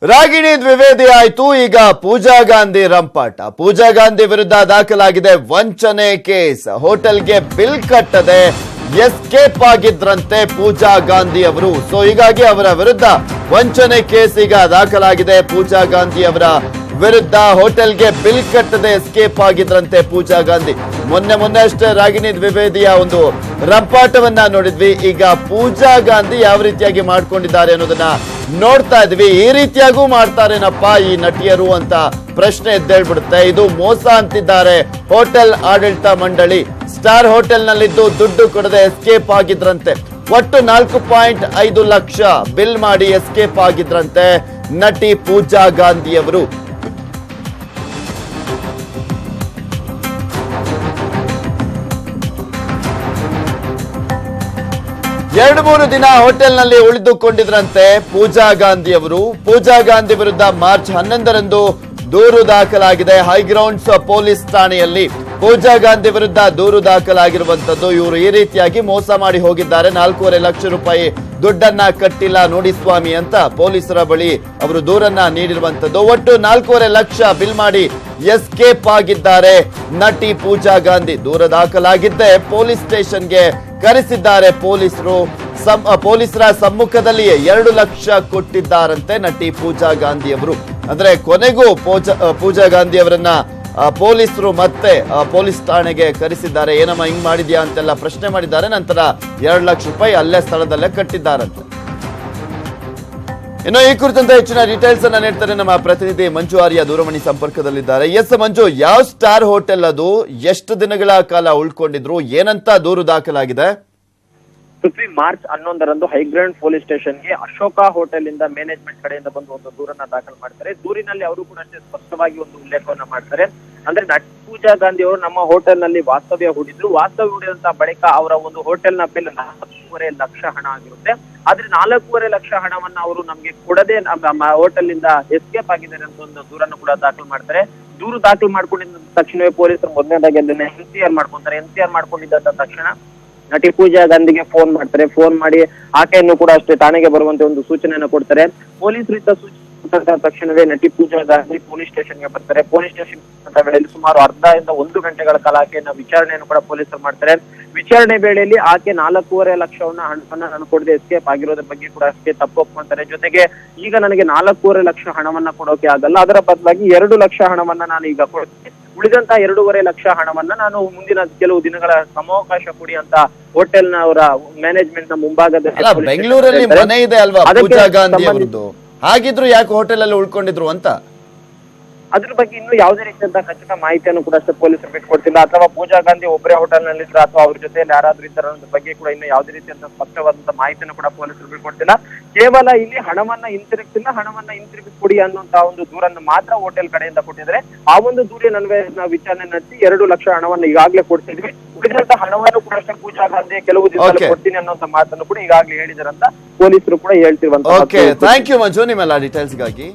ರಾಗಿಣಿ ದ್ವಿವೇದಿ ಆಯ್ತು. ಈಗ ಪೂಜಾ ಗಾಂಧಿ ರಂಪಾಟ. ಪೂಜಾ ಗಾಂಧಿ ವಿರುದ್ಧ ದಾಖಲಾಗಿದೆ ವಂಚನೆ ಕೇಸ್. ಹೋಟೆಲ್ಗೆ ಬಿಲ್ ಕಟ್ಟದೆ ಎಸ್ಕೇಪ್ ಆಗಿದ್ರಂತೆ ಪೂಜಾ ಗಾಂಧಿ ಅವರು. ಸೊ ಹೀಗಾಗಿ ಅವರ ವಿರುದ್ಧ ವಂಚನೆ ಕೇಸ್ ಈಗ ದಾಖಲಾಗಿದೆ. ಪೂಜಾ ಗಾಂಧಿ ಅವರ ವಿರುದ್ಧ ಹೋಟೆಲ್ಗೆ ಬಿಲ್ ಕಟ್ಟದೆ ಎಸ್ಕೇಪ್ ಆಗಿದ್ರಂತೆ ಪೂಜಾ ಗಾಂಧಿ. ಮೊನ್ನೆ ಅಷ್ಟೇ ರಾಗಿಣಿ ದ್ವಿವೇದಿಯ ಒಂದು ರಂಪಾಟವನ್ನ ನೋಡಿದ್ವಿ. ಈಗ ಪೂಜಾ ಗಾಂಧಿ ಯಾವ ರೀತಿಯಾಗಿ ಮಾಡ್ಕೊಂಡಿದ್ದಾರೆ ಅನ್ನೋದನ್ನ ನೋಡ್ತಾ ಇದ್ವಿ. ಈ ರೀತಿಯಾಗೂ ಮಾಡ್ತಾರೇನಪ್ಪ ಈ ನಟಿಯರು ಅಂತ ಪ್ರಶ್ನೆ ಎದ್ದೇಳ್ಬಿಡುತ್ತೆ. ಇದು ಮೋಸ ಅಂತಿದ್ದಾರೆ ಹೋಟೆಲ್ ಆಡಳಿತ ಮಂಡಳಿ. ಸ್ಟಾರ್ ಹೋಟೆಲ್ ನಲ್ಲಿದ್ದು ದುಡ್ಡು ಕೊಡದೆ ಎಸ್ಕೇಪ್ ಆಗಿದ್ರಂತೆ. ಒಟ್ಟು 4.5 ಲಕ್ಷ ಬಿಲ್ ಮಾಡಿ ಎಸ್ಕೇಪ್ ಆಗಿದ್ರಂತೆ ನಟಿ ಪೂಜಾ ಗಾಂಧಿ ಅವರು. ಎರಡು ಮೂರು ದಿನ ಹೋಟೆಲ್ ನಲ್ಲಿ ಉಳಿದುಕೊಂಡಿದ್ರಂತೆ ಪೂಜಾ ಗಾಂಧಿ ಅವರು. ಪೂಜಾ ಗಾಂಧಿ ವಿರುದ್ಧ ಮಾರ್ಚ್ 11ರಂದು ದೂರು ದಾಖಲಾಗಿದೆ ಹೈಗ್ರೌಂಡ್ಸ್ ಪೊಲೀಸ್ ಠಾಣೆಯಲ್ಲಿ. ಪೂಜಾ ಗಾಂಧಿ ವಿರುದ್ಧ ದೂರು ದಾಖಲಾಗಿರುವಂತದ್ದು. ಇವರು ಈ ರೀತಿಯಾಗಿ ಮೋಸ ಮಾಡಿ ಹೋಗಿದ್ದಾರೆ. 4.5 ಲಕ್ಷ ರೂಪಾಯಿ ದುಡ್ಡನ್ನ ಕಟ್ಟಿಲ್ಲ ನೋಡಿ ಸ್ವಾಮಿ ಅಂತ ಪೊಲೀಸರ ಬಳಿ ಅವರು ದೂರನ್ನ ನೀಡಿರುವಂತದ್ದು. ಒಟ್ಟು 4.5 ಲಕ್ಷ ಬಿಲ್ ಮಾಡಿ ಎಸ್ಕೇಪ್ ಆಗಿದ್ದಾರೆ ನಟಿ ಪೂಜಾ ಗಾಂಧಿ. ದೂರ ದಾಖಲಾಗಿದ್ದೆ ಪೊಲೀಸ್ ಸ್ಟೇಷನ್ಗೆ ಕರೆಸಿದ್ದಾರೆ ಪೊಲೀಸರು. ಪೊಲೀಸರ ಸಮ್ಮುಖದಲ್ಲಿಯೇ 2 ಲಕ್ಷ ಕೊಟ್ಟಿದ್ದಾರಂತೆ ನಟಿ ಪೂಜಾ ಗಾಂಧಿ ಅವರು. ಅಂದ್ರೆ ಕೊನೆಗೂ ಪೂಜಾ ಗಾಂಧಿ ಅವರನ್ನ ಪೊಲೀಸರು ಮತ್ತೆ ಪೊಲೀಸ್ ಠಾಣೆಗೆ ಕರೆಸಿದ್ದಾರೆ. ಏನಮ್ಮ ಹಿಂಗ್ ಮಾಡಿದ್ಯಾ ಅಂತೆಲ್ಲ ಪ್ರಶ್ನೆ ಮಾಡಿದ್ದಾರೆ. ನಂತರ 2 ಲಕ್ಷ ರೂಪಾಯಿ ಅಲ್ಲೇ ಸ್ಥಳದಲ್ಲೇ ಕಟ್ಟಿದ್ದಾರಂತೆ. ಇನ್ನು ಈ ಕುರಿತಂತೆ ಹೆಚ್ಚಿನ ಡೀಟೇಲ್ಸ್ ಅನ್ನ ನೀಡ್ತಾರೆ ನಮ್ಮ ಪ್ರತಿನಿಧಿ ಮಂಜು ಆರ್ಯ ದೂರವಾಣಿ ಸಂಪರ್ಕದಲ್ಲಿದ್ದಾರೆ. ಎಸ್ ಮಂಜು, ಯಾವ ಸ್ಟಾರ್ ಹೋಟೆಲ್ ಅದು? ಎಷ್ಟು ದಿನಗಳ ಕಾಲ ಉಳ್ಕೊಂಡಿದ್ರು? ಏನಂತ ದೂರು ದಾಖಲಾಗಿದೆ? ಪೃಥ್ವಿ, ಮಾರ್ಚ್ 11ರಂದು ಹೈಗ್ರೌಂಡ್ ಪೊಲೀಸ್ ಸ್ಟೇಷನ್ಗೆ ಅಶೋಕ ಹೋಟೆಲ್ ಇಂದ ಮ್ಯಾನೇಜ್ಮೆಂಟ್ ಕಡೆಯಿಂದ ಬಂದು ಒಂದು ದೂರನ್ನ ದಾಖಲು ಮಾಡ್ತಾರೆ. ದೂರಿನಲ್ಲಿ ಅವರು ಕೂಡ ಅಷ್ಟೇ ಸ್ಪಷ್ಟವಾಗಿ ಒಂದು ಉಲ್ಲೇಖವನ್ನ ಮಾಡ್ತಾರೆ. ಅಂದ್ರೆ ನಟಿ ಪೂಜಾ ಗಾಂಧಿ ಅವರು ನಮ್ಮ ಹೋಟೆಲ್ ನಲ್ಲಿ ವಾಸ್ತವ್ಯ ಹೂಡಿದ್ರು. ವಾಸ್ತವ್ಯ ಹೂಡಿದಂತ ಬಳಿಕ ಅವರ ಒಂದು ಹೋಟೆಲ್ ನ ಬಿಲ್ 4.5 ಲಕ್ಷ ಹಣ ಆಗಿರುತ್ತೆ. ಆದ್ರೆ 4.5 ಲಕ್ಷ ಹಣವನ್ನ ಅವರು ನಮ್ಗೆ ಕೊಡದೆ ನಮ್ಮ ಹೋಟೆಲ್ ಇಂದ ಎಸ್ಕೇಪ್ ಆಗಿದ್ದಾರೆ ಅಂತ ಒಂದು ದೂರನ್ನು ಕೂಡ ದಾಖಲು ಮಾಡ್ತಾರೆ. ದೂರು ದಾಖಲು ಮಾಡ್ಕೊಂಡಿದ್ದ ತಕ್ಷಣವೇ ಪೊಲೀಸರು ಮೊದಲನೇದಾಗಿ ಅದನ್ನ ಎನ್ಸಿಆರ್ ಮಾಡ್ಕೊಂತಾರೆ. ಎನ್ಸಿಆರ್ ಮಾಡ್ಕೊಂಡಿದ್ದ ತಕ್ಷಣ ನಟಿ ಪೂಜಾ ಗಾಂಧಿಗೆ ಫೋನ್ ಮಾಡ್ತಾರೆ. ಫೋನ್ ಮಾಡಿ ಆಕೆಯನ್ನು ಕೂಡ ಅಷ್ಟೇ ಠಾಣೆಗೆ ಬರುವಂತೆ ಒಂದು ಸೂಚನೆಯನ್ನು ಕೊಡ್ತಾರೆ. ಪೊಲೀಸರಿಂದ ಸೂಚನೆ ತಕ್ಷಣವೇ ನಟಿ ಪೂಜಾ ಗಾಂಧಿ ಪೊಲೀಸ್ ಸ್ಟೇಷನ್ಗೆ ಬರ್ತಾರೆ. ಪೊಲೀಸ್ ಸ್ಟೇಷನ್ ವೇಳೆಯಲ್ಲಿ ಸುಮಾರು 1 ಗಂಟೆಗಳ ಕಾಲ ಆಕೆಯನ್ನ ವಿಚಾರಣೆಯನ್ನು ಕೂಡ ಪೊಲೀಸರು ಮಾಡ್ತಾರೆ. ವಿಚಾರಣೆ ವೇಳೆಯಲ್ಲಿ ಆಕೆ 4.5 ಲಕ್ಷವನ್ನ ಹಣವನ್ನ ನಾನು ಕೊಡದೆ ಎಸ್ಕೇಪ್ ಆಗಿರೋದ್ರ ಬಗ್ಗೆ ಕೂಡ ಅಷ್ಟೇ ತಪ್ಪು ಒಪ್ಕೊಂತಾರೆ. ಜೊತೆಗೆ ಈಗ ನನಗೆ 4.5 ಲಕ್ಷ ಹಣವನ್ನ ಕೊಡೋಕೆ ಆಗಲ್ಲ, ಅದರ ಬದಲಾಗಿ 2 ಲಕ್ಷ ಹಣವನ್ನ ನಾನು ಈಗ ಕೊಡ್ತೀನಿ, ಉಳಿದಂತ 2.5 ಲಕ್ಷ ಹಣವನ್ನ ನಾನು ಮುಂದಿನ ಕೆಲವು ದಿನಗಳ ಸಮವಕಾಶ ಕೊಡಿ ಅಂತ ಹೋಟೆಲ್ ನ ಅವರ ಮ್ಯಾನೇಜ್ಮೆಂಟ್ ನ ಮುಂಭಾಗದಲ್ಲಿ ಬೆಂಗಳೂರಲ್ಲಿ ಮನೆ ಇದೆ ಅಲ್ವಾ ಪೂಜಾ ಗಾಂಧಿ ಅವರದ್ದು? ಹಾಗಿದ್ರು ಯಾಕೆ ಹೋಟೆಲ್ ಅಲ್ಲಿ ಉಳ್ಕೊಂಡಿದ್ರು ಅಂತ? ಅದ್ರ ಬಗ್ಗೆ ಇನ್ನೂ ಯಾವುದೇ ರೀತಿಯಂತ ಖಚಿತ ಮಾಹಿತಿಯನ್ನು ಕೂಡ ಅಷ್ಟೇ ಪೊಲೀಸರು ಬಿಟ್ಕೊಡ್ತಿಲ್ಲ. ಅಥವಾ ಪೂಜಾ ಗಾಂಧಿ ಒಬ್ಬರೇ ಹೋಟೆಲ್ ನಲ್ಲಿ ಇದ್ರ ಅಥವಾ ಅವ್ರ ಜೊತೆಯಲ್ಲಿ ಯಾರಾದ್ರೂ ಇದ್ದಾರ ಬಗ್ಗೆ ಕೂಡ ಇನ್ನು ಯಾವುದೇ ರೀತಿಯಂತ ಸ್ಪಷ್ಟವಾದಂತ ಮಾಹಿತಿಯನ್ನು ಕೂಡ ಪೊಲೀಸರು ಬಿಟ್ಕೊಡ್ತಿಲ್ಲ. ಕೇವಲ ಇಲ್ಲಿ ಹಣವನ್ನ ಹಿಂತಿರುಗಿಸ್ಕೊಡಿ ಅನ್ನುವಂತ ಒಂದು ದೂರನ್ನು ಮಾತ್ರ ಹೋಟೆಲ್ ಕಡೆಯಿಂದ ಕೊಟ್ಟಿದ್ರೆ, ಆ ಒಂದು ದೂರಿನ ಅನ್ವಯ ನಾವು ವಿಚಾರಣೆ ನಡೆಸಿ 2 ಲಕ್ಷ ಹಣವನ್ನು ಈಗಾಗಲೇ ಕೊಡ್ತಿದ್ವಿ, ಉಳಿದಂತ ಹಣವನ್ನು ಕೂಡ ಅಷ್ಟೇ ಪೂಜಾ ಗಾಂಧಿ ಕೆಲವು ದಿವಸ ಕೊಡ್ತೀನಿ ಅನ್ನುವಂತ ಮಾತನ್ನು ಕೂಡ ಈಗಾಗಲೇ ಹೇಳಿದಾರಂತ ಪೊಲೀಸರು ಕೂಡ ಹೇಳ್ತಿರುವಂತ. ಥ್ಯಾಂಕ್ ಯು ಮಂಜು ನಿಮ್ಮೆಲ್ಲ ಡೀಟೇಲ್ಸ್ಗಾಗಿ.